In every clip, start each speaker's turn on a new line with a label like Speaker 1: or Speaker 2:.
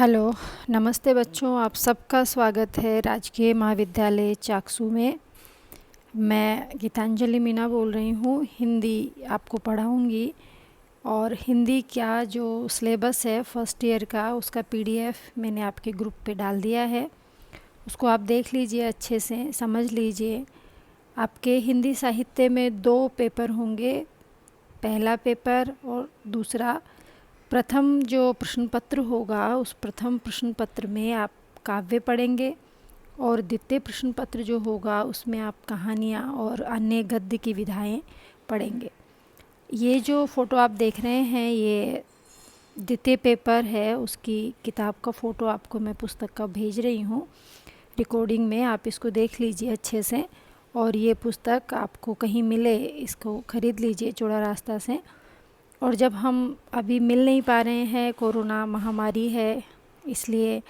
Speaker 1: Hello, नमस्ते बच्चों। आप सबका स्वागत है राजकीय महाविद्यालय चाकसू में। मैं गीतांजलि मीना बोल रही हूँ। हिंदी आपको पढ़ाऊँगी और हिंदी का जो सिलेबस है फर्स्ट ईयर का, उसका पीडीएफ मैंने आपके ग्रुप पे डाल दिया है। उसको आप देख लीजिए, अच्छे से समझ लीजिए। आपके हिंदी साहित्य में 2 पेपर होंगे, पहला पेपर और दूसरा। प्रथम जो प्रश्न पत्र होगा, उस प्रथम प्रश्न पत्र में आप काव्य पढ़ेंगे और द्वितीय प्रश्न पत्र जो होगा उसमें आप कहानियाँ और अन्य गद्य की विधाएं पढ़ेंगे। ये जो फ़ोटो आप देख रहे हैं, ये द्वितीय पेपर है, उसकी किताब का फ़ोटो आपको मैं पुस्तक का भेज रही हूँ रिकॉर्डिंग में। आप इसको देख लीजिए अच्छे से। और ये पुस्तक आपको कहीं मिले, इसको ख़रीद लीजिए चौड़ा रास्ता से। और जब हम अभी मिल नहीं पा रहे हैं, कोरोना महामारी है, इसलिए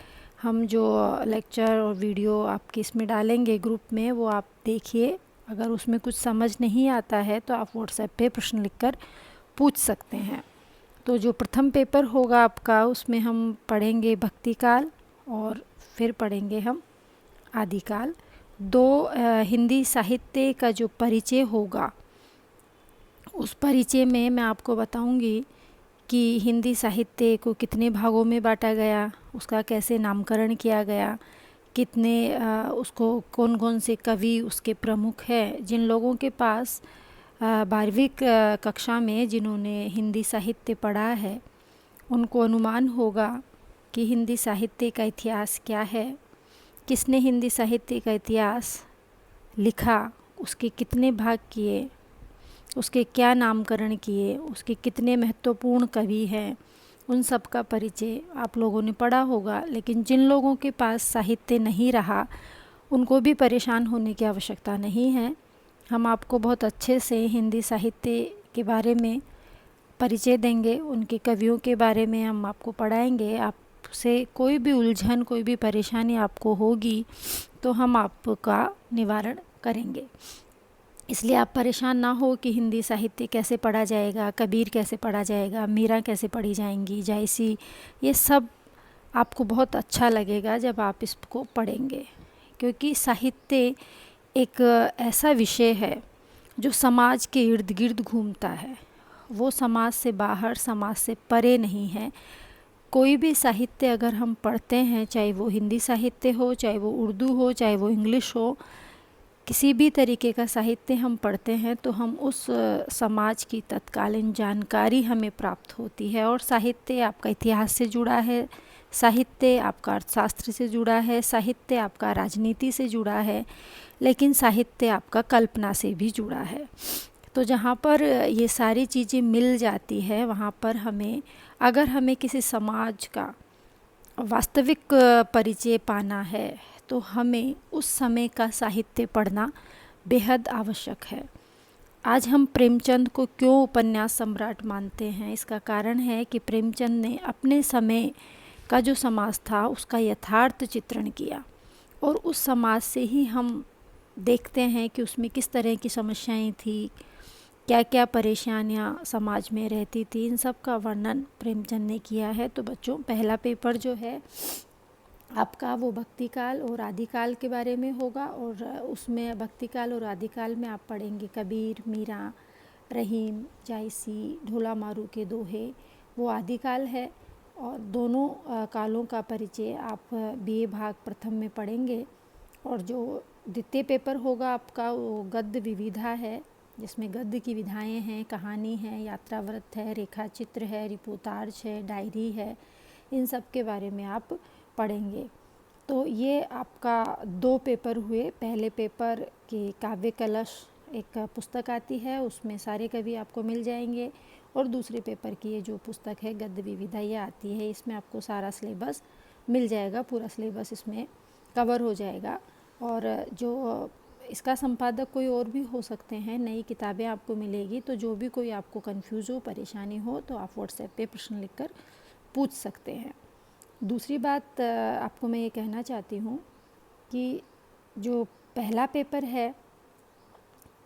Speaker 1: हम जो लेक्चर और वीडियो आपके इसमें डालेंगे ग्रुप में, वो आप देखिए। अगर उसमें कुछ समझ नहीं आता है तो आप व्हाट्सएप पे प्रश्न लिखकर पूछ सकते हैं। तो जो प्रथम पेपर होगा आपका, उसमें हम पढ़ेंगे भक्तिकाल और फिर पढ़ेंगे हम आदिकाल। 2 हिंदी साहित्य का जो परिचय होगा, उस परिचय में मैं आपको बताऊंगी कि हिंदी साहित्य को कितने भागों में बांटा गया, उसका कैसे नामकरण किया गया, कितने उसको कौन कौन से कवि उसके प्रमुख हैं। जिन लोगों के पास 12वीं कक्षा में जिन्होंने हिंदी साहित्य पढ़ा है, उनको अनुमान होगा कि हिंदी साहित्य का इतिहास क्या है, किसने हिंदी साहित्य का इतिहास लिखा, उसके कितने भाग किए, उसके क्या नामकरण किए, उसके कितने महत्वपूर्ण कवि हैं, उन सब का परिचय आप लोगों ने पढ़ा होगा। लेकिन जिन लोगों के पास साहित्य नहीं रहा, उनको भी परेशान होने की आवश्यकता नहीं है। हम आपको बहुत अच्छे से हिंदी साहित्य के बारे में परिचय देंगे, उनके कवियों के बारे में हम आपको पढ़ाएंगे। आपसे कोई भी उलझन, कोई भी परेशानी आपको होगी तो हम आपका निवारण करेंगे। इसलिए आप परेशान ना हो कि हिंदी साहित्य कैसे पढ़ा जाएगा, कबीर कैसे पढ़ा जाएगा, मीरा कैसे पढ़ी जाएंगी, जायसी, ये सब आपको बहुत अच्छा लगेगा जब आप इसको पढ़ेंगे। क्योंकि साहित्य एक ऐसा विषय है जो समाज के इर्द गिर्द घूमता है। वो समाज से बाहर, समाज से परे नहीं है। कोई भी साहित्य अगर हम पढ़ते हैं, चाहे वो हिंदी साहित्य हो, चाहे वो उर्दू हो, चाहे वो इंग्लिश हो, किसी भी तरीके का साहित्य हम पढ़ते हैं तो हम उस समाज की तत्कालीन जानकारी हमें प्राप्त होती है। और साहित्य आपका इतिहास से जुड़ा है, साहित्य आपका अर्थशास्त्र से जुड़ा है, साहित्य आपका राजनीति से जुड़ा है, लेकिन साहित्य आपका कल्पना से भी जुड़ा है। तो जहाँ पर ये सारी चीज़ें मिल जाती है, वहाँ पर हमें, अगर हमें किसी समाज का वास्तविक परिचय पाना है तो हमें उस समय का साहित्य पढ़ना बेहद आवश्यक है। आज हम प्रेमचंद को क्यों उपन्यास सम्राट मानते हैं? इसका कारण है कि प्रेमचंद ने अपने समय का जो समाज था उसका यथार्थ चित्रण किया, और उस समाज से ही हम देखते हैं कि उसमें किस तरह की समस्याएं थी, क्या क्या परेशानियां समाज में रहती थी। इन सब का वर्णन प्रेमचंद ने किया है। तो बच्चों, पहला पेपर जो है आपका, वो भक्तिकाल और आदिकाल के बारे में होगा। और उसमें भक्तिकाल और आदिकाल में आप पढ़ेंगे कबीर, मीरा, रहीम, जायसी, ढोला मारू के दोहे, वो आदिकाल है। और दोनों कालों का परिचय आप बीए भाग प्रथम में पढ़ेंगे। और जो द्वितीय पेपर होगा आपका, वो गद्य विविधा है, जिसमें गद्य की विधाएं हैं, कहानी है, यात्राव्रत है, रेखा चित्र है, रिपोर्टाज है, डायरी है, इन सब के बारे में आप पढ़ेंगे। तो ये आपका 2 पेपर हुए। पहले पेपर की काव्य कलश एक पुस्तक आती है, उसमें सारे कवि आपको मिल जाएंगे। और दूसरे पेपर की ये जो पुस्तक है गद्य विविधा, ये आती है, इसमें आपको सारा सिलेबस मिल जाएगा, पूरा सिलेबस इसमें कवर हो जाएगा। और जो इसका संपादक कोई और भी हो सकते हैं, नई किताबें आपको मिलेगी। तो जो भी कोई आपको कंफ्यूज हो, परेशानी हो, तो आप व्हाट्सएप पे प्रश्न लिखकर पूछ सकते हैं। दूसरी बात आपको मैं ये कहना चाहती हूँ कि जो पहला पेपर है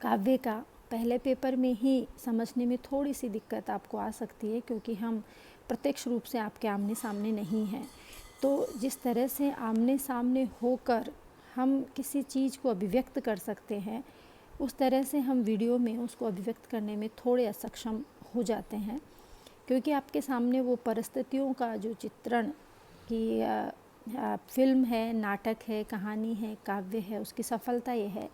Speaker 1: काव्य का, पहले पेपर में ही समझने में थोड़ी सी दिक्कत आपको आ सकती है, क्योंकि हम प्रत्यक्ष रूप से आपके आमने सामने नहीं हैं। तो जिस तरह से आमने सामने होकर हम किसी चीज़ को अभिव्यक्त कर सकते हैं, उस तरह से हम वीडियो में उसको अभिव्यक्त करने में थोड़े असक्षम हो जाते हैं, क्योंकि आपके सामने वो परिस्थितियों का जो चित्रण कि फिल्म है, नाटक है, कहानी है, काव्य है, उसकी सफलता ये है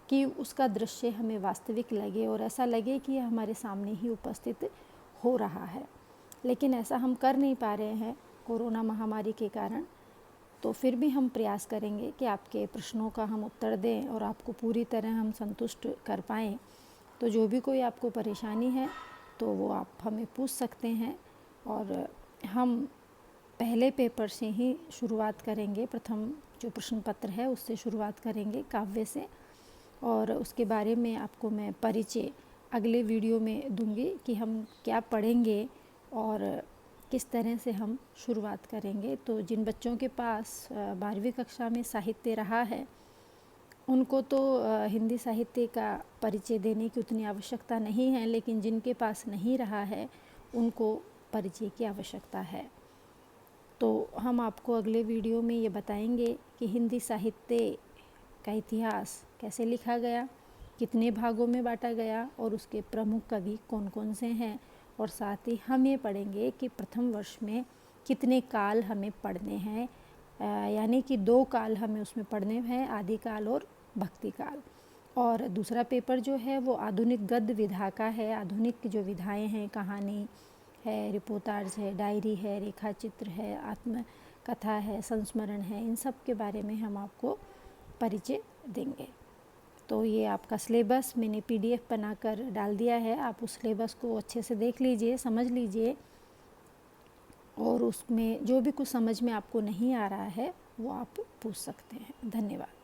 Speaker 1: कि उसका दृश्य हमें वास्तविक लगे और ऐसा लगे कि यह हमारे सामने ही उपस्थित हो रहा है। लेकिन ऐसा हम कर नहीं पा रहे हैं कोरोना महामारी के कारण। तो फिर भी हम प्रयास करेंगे कि आपके प्रश्नों का हम उत्तर दें और आपको पूरी तरह हम संतुष्ट कर पाएँ। तो जो भी कोई आपको परेशानी है तो वो आप हमें पूछ सकते हैं, और हम पहले पेपर से ही शुरुआत करेंगे। प्रथम जो प्रश्न पत्र है उससे शुरुआत करेंगे, काव्य से, और उसके बारे में आपको मैं परिचय अगले वीडियो में दूंगी कि हम क्या पढ़ेंगे और किस तरह से हम शुरुआत करेंगे। तो जिन बच्चों के पास 12वीं कक्षा में साहित्य रहा है उनको तो हिंदी साहित्य का परिचय देने की उतनी आवश्यकता नहीं है, लेकिन जिनके पास नहीं रहा है उनको परिचय की आवश्यकता है। तो हम आपको अगले वीडियो में ये बताएंगे कि हिंदी साहित्य का इतिहास कैसे लिखा गया, कितने भागों में बांटा गया और उसके प्रमुख कवि कौन कौन से हैं, और साथ ही हम ये पढ़ेंगे कि प्रथम वर्ष में कितने काल हमें पढ़ने हैं, यानी कि 2 काल हमें उसमें पढ़ने हैं, आदि काल और भक्ति काल। और दूसरा पेपर जो है वो आधुनिक गद्य विधा का है। आधुनिक जो विधाएं हैं, कहानी है, रिपोर्टाज है, डायरी है, रेखा चित्र है, आत्मकथा है, संस्मरण है, इन सब के बारे में हम आपको परिचय देंगे। तो ये आपका सिलेबस मैंने PDF बनाकर डाल दिया है। आप उस सिलेबस को अच्छे से देख लीजिए, समझ लीजिए, और उसमें जो भी कुछ समझ में आपको नहीं आ रहा है वो आप पूछ सकते हैं। धन्यवाद।